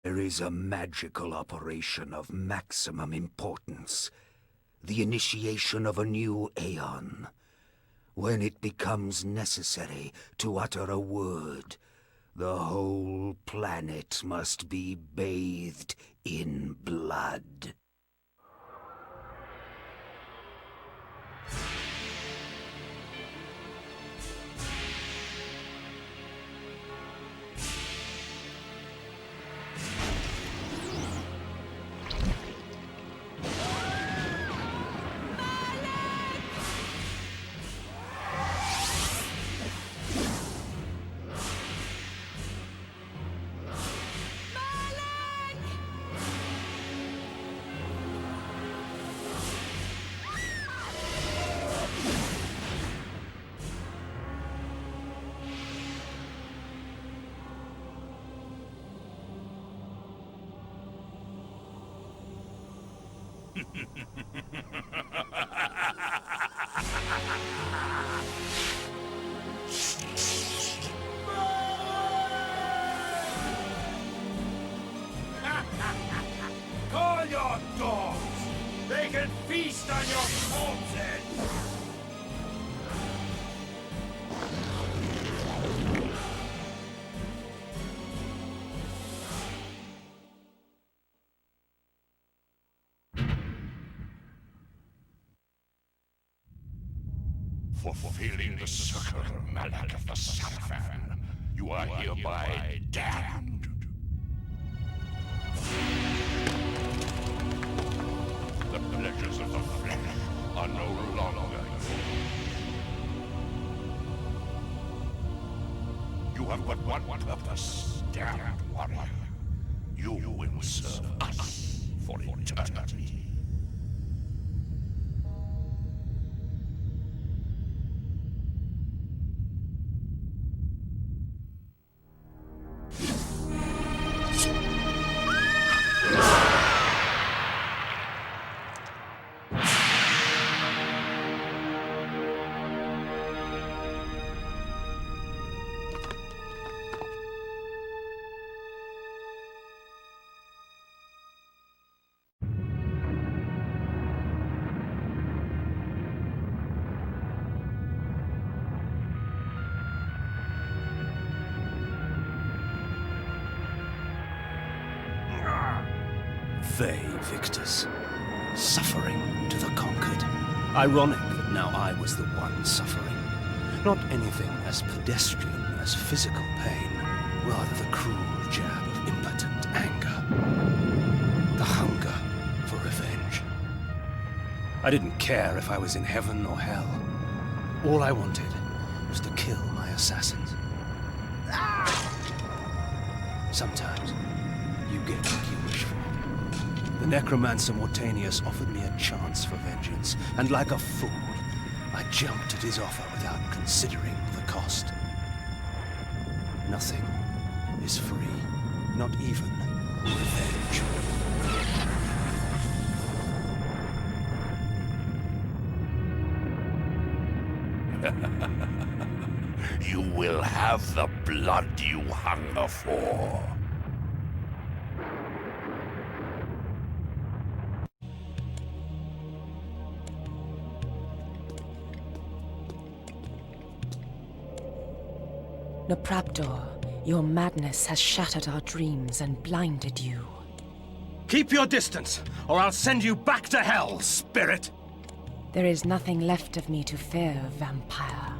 There is a magical operation of maximum importance. The initiation of a new aeon. When it becomes necessary to utter a word, the whole planet must be bathed in blood. Call your dogs! They can feast on your corpses! For fulfilling the circle of Malak of the Salafan, you are hereby damned. The pleasures of the flesh are no longer yours. You have but one purpose, damned warrior. You will serve us for eternity. They victors, suffering to the conquered. Ironic that now I was the one suffering. Not anything as pedestrian as physical pain, rather the cruel jab of impotent anger. The hunger for revenge. I didn't care if I was in heaven or hell. All I wanted was to kill my assassins. Sometimes you get what you wish for. The necromancer Mortanius offered me a chance for vengeance, and like a fool, I jumped at his offer without considering the cost. Nothing is free, not even revenge. You will have the blood you hunger for. Nopraptor, your madness has shattered our dreams and blinded you. Keep your distance, or I'll send you back to hell, spirit! There is nothing left of me to fear, vampire.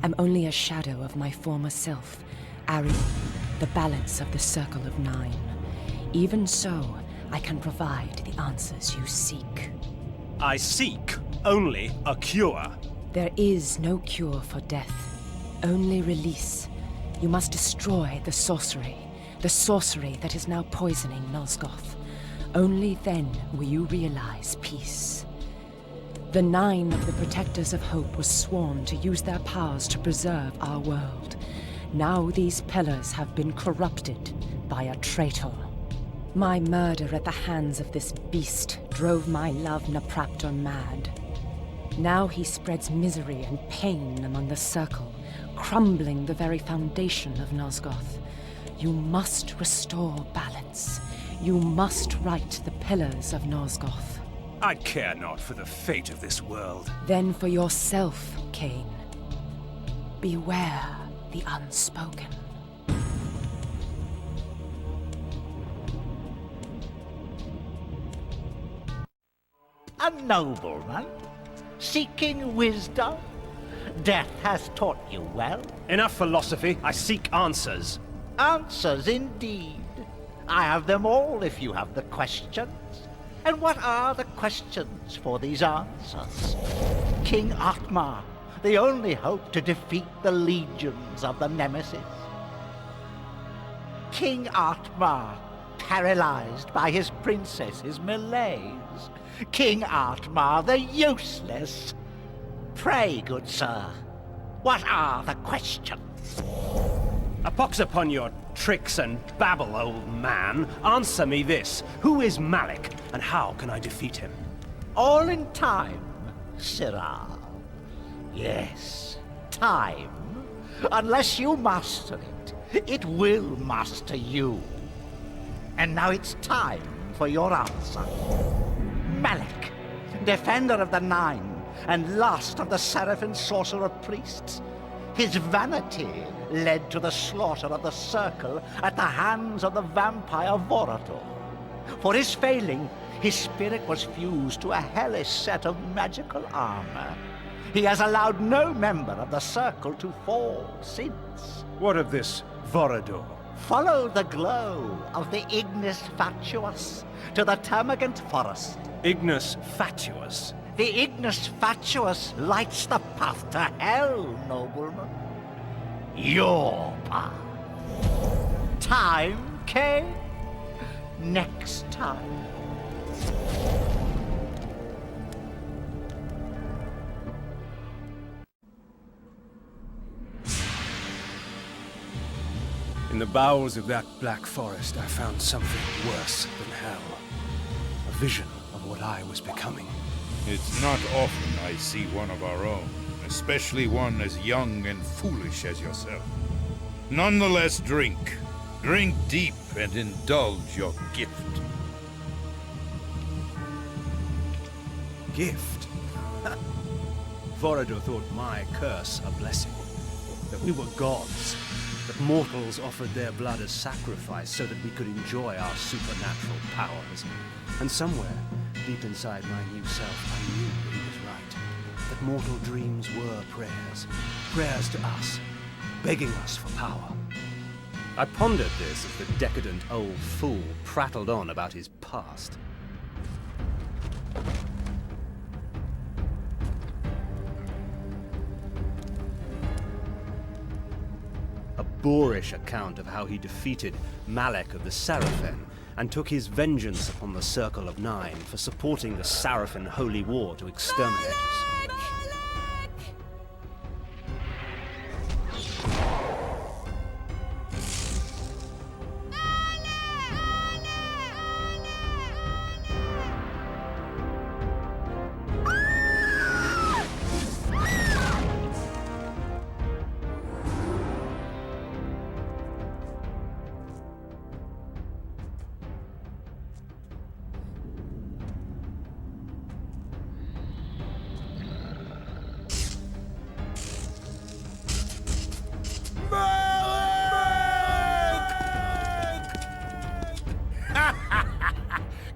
I'm only a shadow of my former self, Ariel, the balance of the Circle of Nine. Even so, I can provide the answers you seek. I seek only a cure. There is no cure for death, only release. You must destroy the sorcery that is now poisoning Nosgoth. Only then will you realize peace. The Nine of the Protectors of Hope were sworn to use their powers to preserve our world. Now these pillars have been corrupted by a traitor. My murder at the hands of this beast drove my love Nopraptor mad. Now he spreads misery and pain among the Circle, crumbling the very foundation of Nosgoth. You must restore balance. Prince. You must right the pillars of Nosgoth. I care not for the fate of this world. Then for yourself, Kain. Beware the unspoken. A nobleman? Seeking wisdom? Death has taught you well. Enough philosophy. I seek answers. Answers indeed. I have them all if you have the questions. And what are the questions for these answers? King Atmar, the only hope to defeat the legions of the Nemesis. King Atmar, paralyzed by his princess's malaise. King Atmar, the useless. Pray, good sir, what are the questions? A pox upon your tricks and babble, old man. Answer me this. Who is Malik, and how can I defeat him? All in time, Sirrah. Yes, time. Unless you master it, it will master you. And now it's time for your answer. Malik, defender of the Nine, and last of the Seraphim sorcerer priests. His vanity led to the slaughter of the Circle at the hands of the vampire Vorador. For his failing, his spirit was fused to a hellish set of magical armor. He has allowed no member of the Circle to fall since. What of this Vorador? Follow the glow of the Ignis Fatuus to the Termagant Forest. Ignis Fatuus? The Ignis Fatuus lights the path to hell, nobleman. Your path. Time, Kain? Next time. In the bowels of that black forest, I found something worse than hell. A vision of what I was becoming. It's not often I see one of our own, especially one as young and foolish as yourself. Nonetheless, drink. Drink deep and indulge your gift. Gift? Vorador thought my curse a blessing. That we were gods. That mortals offered their blood as sacrifice so that we could enjoy our supernatural powers. And somewhere, deep inside my new self, I knew he was right. That mortal dreams were prayers. Prayers to us, begging us for power. I pondered this as the decadent old fool prattled on about his past. A boorish account of how he defeated Malek of the Seraphim and took his vengeance upon the Circle of Nine for supporting the Seraphim Holy War to exterminate us.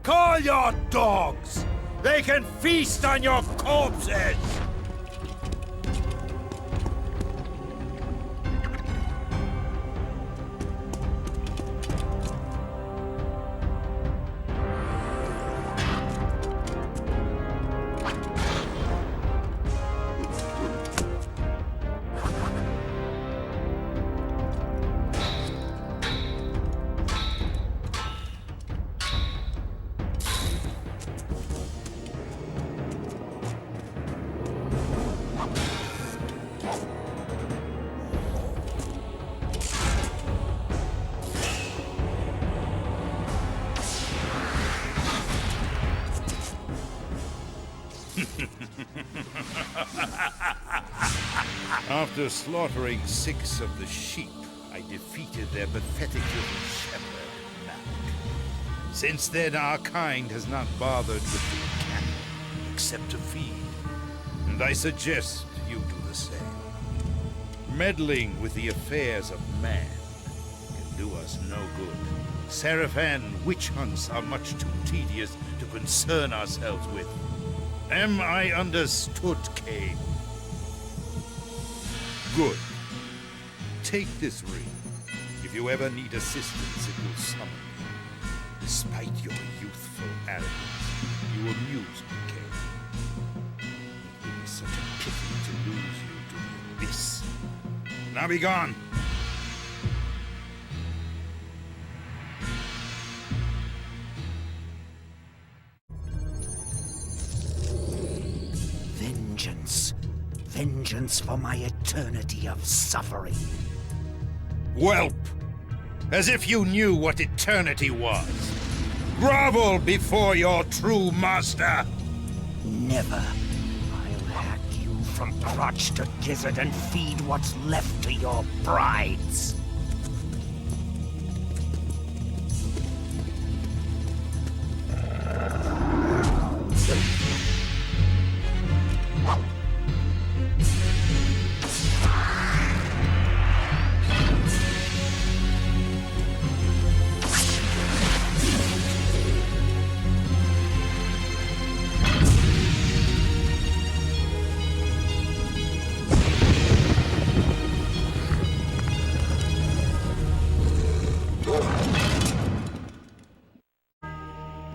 Call your dogs! They can feast on your corpses! After slaughtering 6 of the sheep, I defeated their pathetic little shepherd, Malak. Since then, our kind has not bothered with the cattle, except to feed. And I suggest you do the same. Meddling with the affairs of man can do us no good. Seraphan witch hunts are much too tedious to concern ourselves with. Am I understood, Kain? Good. Take this ring. If you ever need assistance, it will summon you. Despite your youthful arrogance, you amuse me, Kain. It would be such a pity to lose you to the abyss. Now be gone! Vengeance. Vengeance for my eternity of suffering. Whelp! As if you knew what eternity was. Grovel before your true master! Never. I'll hack you from crotch to gizzard and feed what's left to your brides.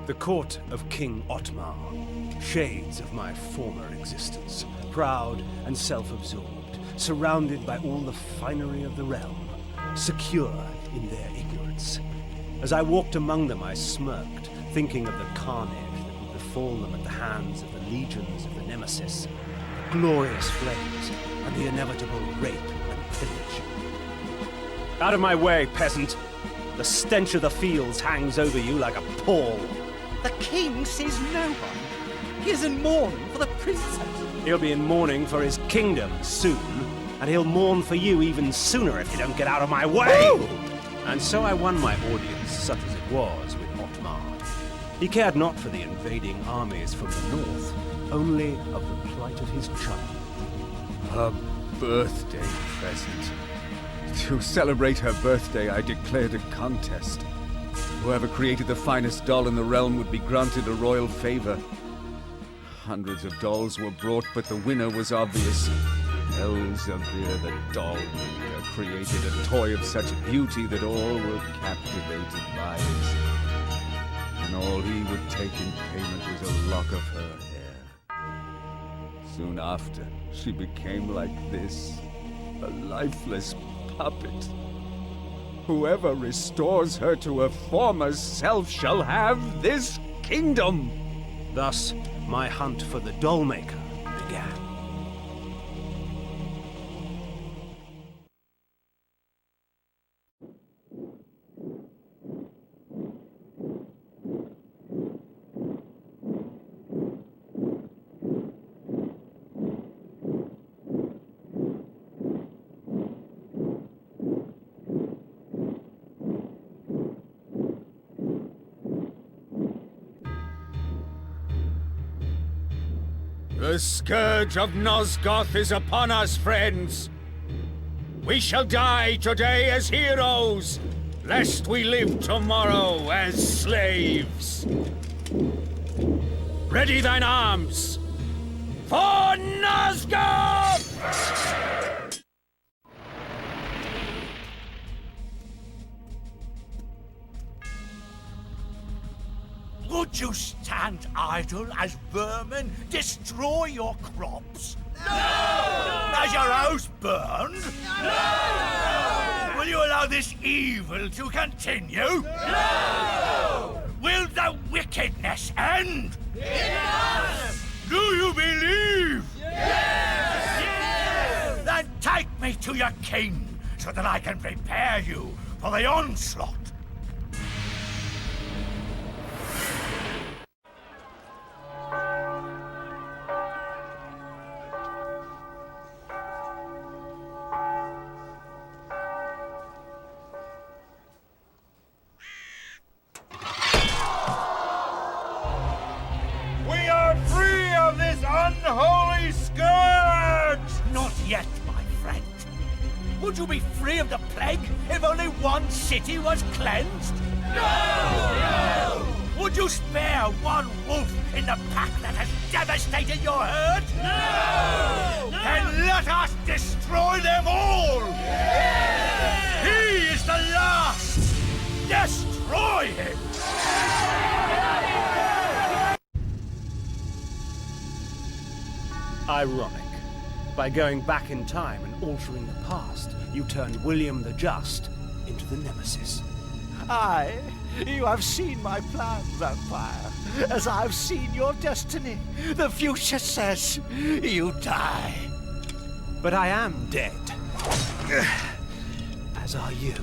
The court of King Otmar, shades of my former existence, proud and self-absorbed, surrounded by all the finery of the realm, secure in their ignorance. As I walked among them, I smirked, thinking of the carnage that would befall them at the hands of the legions of the Nemesis, the glorious flames, and the inevitable rape and pillage. Out of my way, peasant! The stench of the fields hangs over you like a pall. The king sees no one. He is in mourning for the princess. He'll be in mourning for his kingdom soon, and he'll mourn for you even sooner if you don't get out of my way! Ooh! And so I won my audience, such as it was, with Otmar. He cared not for the invading armies from the north, only of the plight of his child. A birthday present. To celebrate her birthday, I declared a contest. Whoever created the finest doll in the realm would be granted a royal favor. Hundreds of dolls were brought, but the winner was obvious. Elzevir, the doll maker, created a toy of such beauty that all were captivated by it. And all he would take in payment was a lock of her hair. Soon after, she became like this, a lifeless puppet. Whoever restores her to her former self shall have this kingdom! Thus, my hunt for the doll maker began. The scourge of Nosgoth is upon us, friends. We shall die today as heroes, lest we live tomorrow as slaves. Ready thine arms for Nosgoth! Would you stand idle as vermin destroy your crops? No! As your house burned? No! Will you allow this evil to continue? No! Will the wickedness end? Yes! Do you believe? Yes! Then take me to your king, so that I can prepare you for the onslaught. yet, my friend. Would you be free of the plague if only one city was cleansed? No! Would you spare one wolf in the pack that has devastated your herd? No! Then let us destroy them all! Yeah! He is the last! Destroy him! Ironic. By going back in time and altering the past, you turned William the Just into the Nemesis. Aye, you have seen my plan, vampire, as I've seen your destiny. The future says you die. But I am dead. As are you.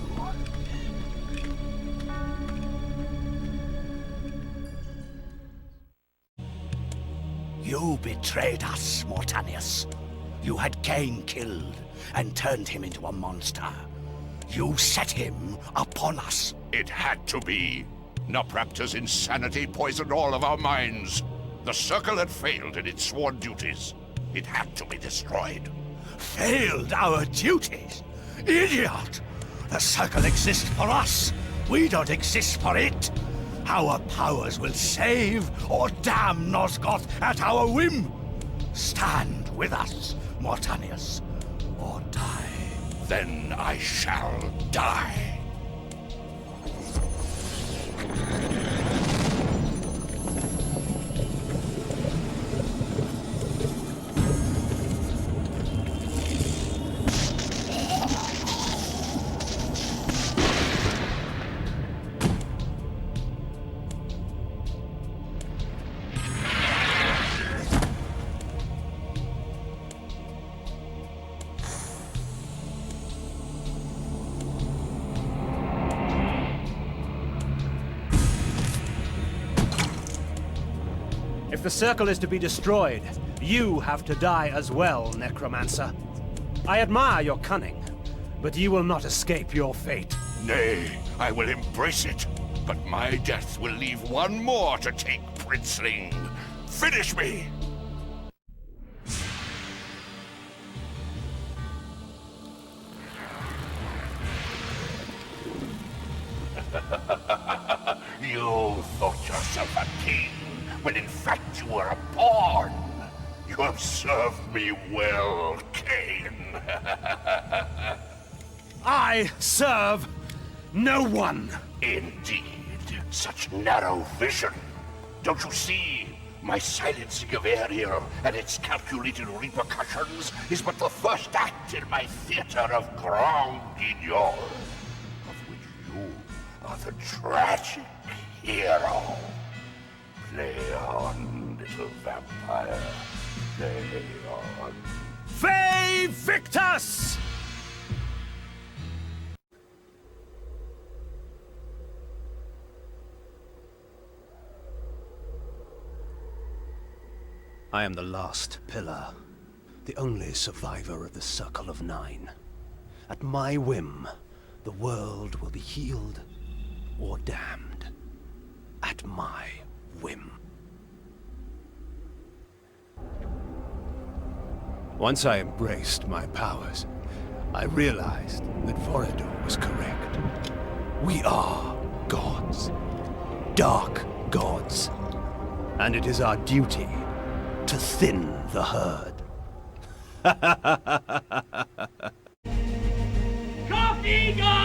You betrayed us, Mortanius. You had Kain killed and turned him into a monster. You set him upon us. It had to be. Nopraptor's insanity poisoned all of our minds. The Circle had failed in its sworn duties. It had to be destroyed. Failed our duties? Idiot! The Circle exists for us. We don't exist for it. Our powers will save or damn Nosgoth at our whim. Stand with us, Mortanius, or die. Then I shall die. If the Circle is to be destroyed, you have to die as well, Necromancer. I admire your cunning, but you will not escape your fate. Nay, I will embrace it. But my death will leave one more to take, Princeling. Finish me! You thought yourself a king, when in fact you were a pawn. You have served me well, Kain. I serve no one. Indeed, such narrow vision. Don't you see? My silencing of Ariel and its calculated repercussions is but the first act in my theater of Grand Guignol, of which you are the tragic hero. Play on, little vampire. Play on. Ve Victus! I am the last pillar, the only survivor of the Circle of Nine. At my whim, the world will be healed or damned. At my whim. Once I embraced my powers, I realized that Vorador was correct. We are gods. Dark gods. And it is our duty to thin the herd. Coffee, guys!